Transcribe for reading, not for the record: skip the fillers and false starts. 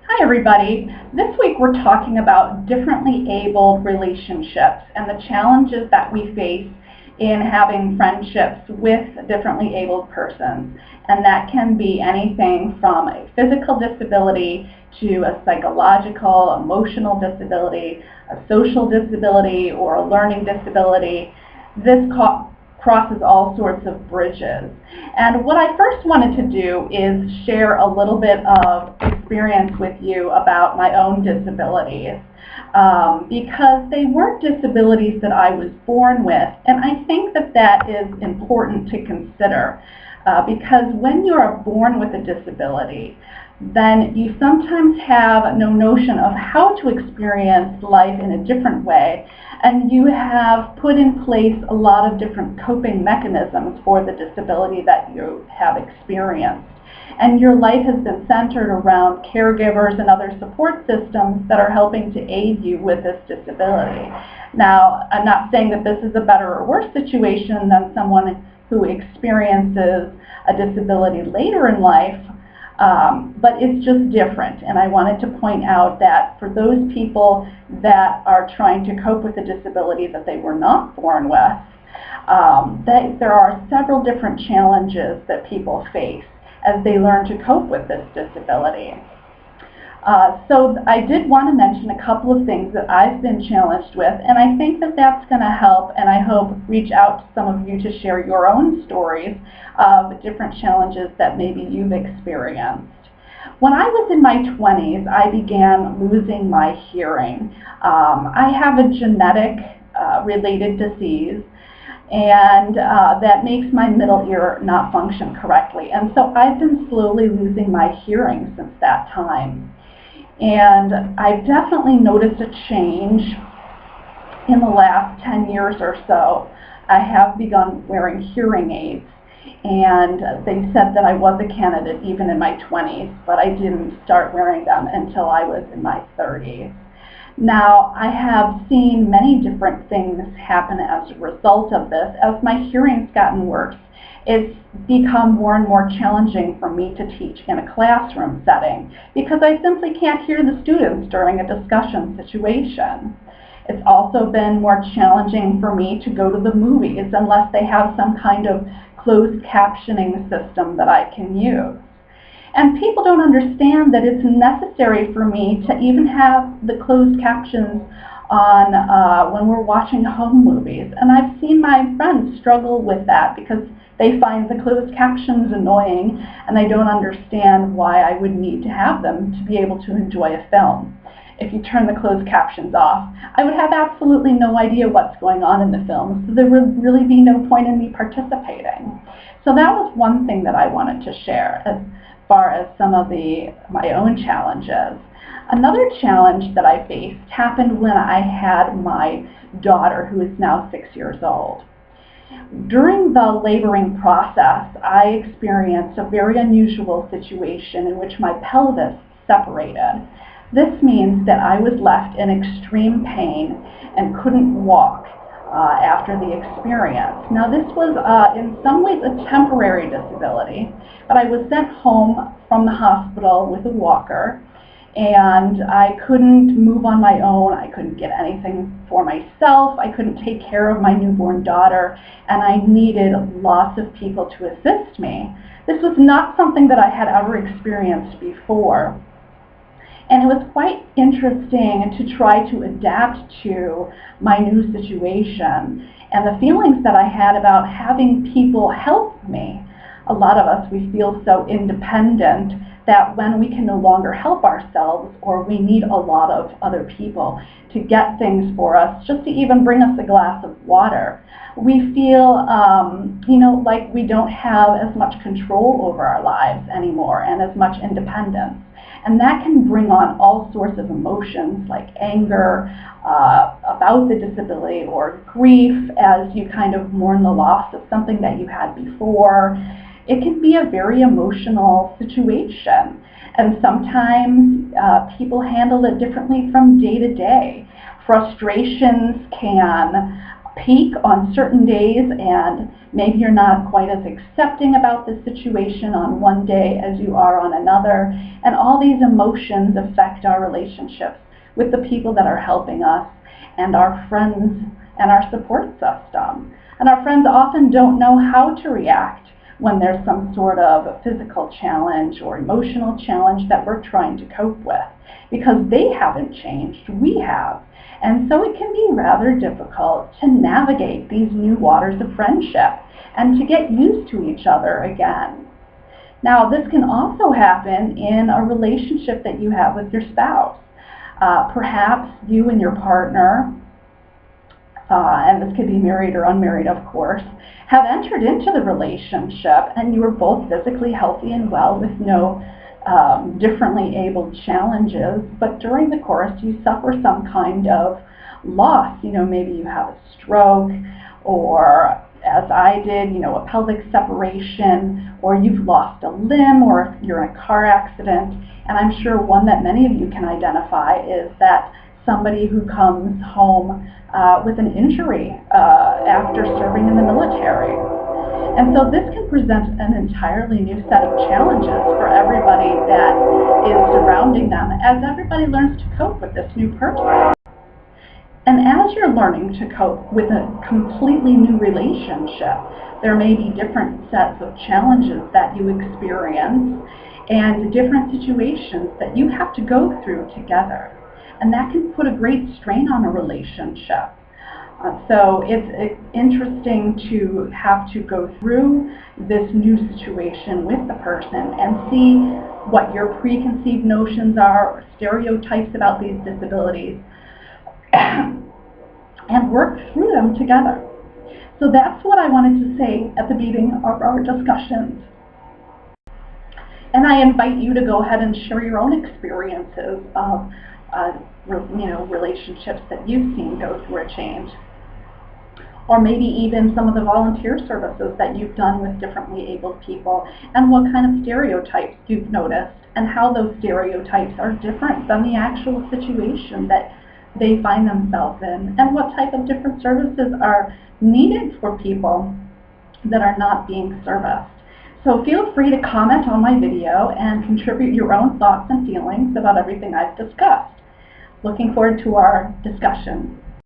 Hi everybody. This week we're talking about differently abled relationships and the challenges that we face in having friendships with differently abled persons. And that can be anything from a physical disability to a psychological, emotional disability, a social disability, or a learning disability. This crosses all sorts of bridges. And what I first wanted to do is share a little bit of experience with you about my own disabilities, because they weren't disabilities that I was born with, and I think that that is important to consider, because when you are born with a disability, then you sometimes have no notion of how to experience life in a different way, and you have put in place a lot of different coping mechanisms for the disability that you have experienced. And your life has been centered around caregivers and other support systems that are helping to aid you with this disability. Now, I'm not saying that this is a better or worse situation than someone who experiences a disability later in life, but it's just different. And I wanted to point out that for those people that are trying to cope with a disability that they were not born with, that there are several different challenges that people face as they learn to cope with this disability. So I did want to mention a couple of things that I've been challenged with, and I think that that's going to help, and I hope reach out to some of you to share your own stories of different challenges that maybe you've experienced. When I was in my 20s, I began losing my hearing. I have a genetic related disease, and that makes my middle ear not function correctly. And so I've been slowly losing my hearing since that time. And I've definitely noticed a change in the last 10 years or so. I have begun wearing hearing aids, and they said that I was a candidate even in my 20s, but I didn't start wearing them until I was in my 30s. Now, I have seen many different things happen as a result of this. As my hearing's gotten worse, it's become more and more challenging for me to teach in a classroom setting because I simply can't hear the students during a discussion situation. It's also been more challenging for me to go to the movies unless they have some kind of closed captioning system that I can use. And people don't understand that it's necessary for me to even have the closed captions on when we're watching home movies. And I've seen my friends struggle with that because they find the closed captions annoying, and they don't understand why I would need to have them to be able to enjoy a film. If you turn the closed captions off, I would have absolutely no idea what's going on in the film, so there would really be no point in me participating. So that was one thing that I wanted to share as far as some of my own challenges. Another challenge that I faced happened when I had my daughter, who is now 6 years old. During the laboring process, I experienced a very unusual situation in which my pelvis separated. This means that I was left in extreme pain and couldn't walk after the experience. Now, this was in some ways a temporary disability, but I was sent home from the hospital with a walker, and I couldn't move on my own. I couldn't get anything for myself. I couldn't take care of my newborn daughter, and I needed lots of people to assist me. This was not something that I had ever experienced before. And it was quite interesting to try to adapt to my new situation and the feelings that I had about having people help me. A lot of us, we feel so independent that when we can no longer help ourselves, or we need a lot of other people to get things for us, just to even bring us a glass of water, we feel like we don't have as much control over our lives anymore and as much independence. And that can bring on all sorts of emotions like anger about the disability, or grief as you kind of mourn the loss of something that you had before. It can be a very emotional situation, and sometimes people handle it differently from day to day. Frustrations can peak on certain days, and maybe you're not quite as accepting about the situation on one day as you are on another. And all these emotions affect our relationships with the people that are helping us and our friends and our support system. And our friends often don't know how to react when there's some sort of physical challenge or emotional challenge that we're trying to cope with, because they haven't changed, we have. And so it can be rather difficult to navigate these new waters of friendship and to get used to each other again. Now, this can also happen in a relationship that you have with your spouse. Perhaps you and your partner, and this could be married or unmarried, of course, have entered into the relationship and you are both physically healthy and well with no differently abled challenges, but during the course you suffer some kind of loss. Maybe you have a stroke, or as I did, a pelvic separation, or you've lost a limb, or you're in a car accident. And I'm sure one that many of you can identify is that somebody who comes home with an injury after serving in the military. And so this can present an entirely new set of challenges for everybody that is surrounding them as everybody learns to cope with this new person. And as you're learning to cope with a completely new relationship, there may be different sets of challenges that you experience and different situations that you have to go through together. And that can put a great strain on a relationship. So it's interesting to have to go through this new situation with the person and see what your preconceived notions are or stereotypes about these disabilities and work through them together. So that's what I wanted to say at the beginning of our discussions. And I invite you to go ahead and share your own experiences of relationships that you've seen go through a change. Or maybe even some of the volunteer services that you've done with differently abled people, and what kind of stereotypes you've noticed, and how those stereotypes are different than the actual situation that they find themselves in, and what type of different services are needed for people that are not being serviced. So feel free to comment on my video and contribute your own thoughts and feelings about everything I've discussed. Looking forward to our discussion.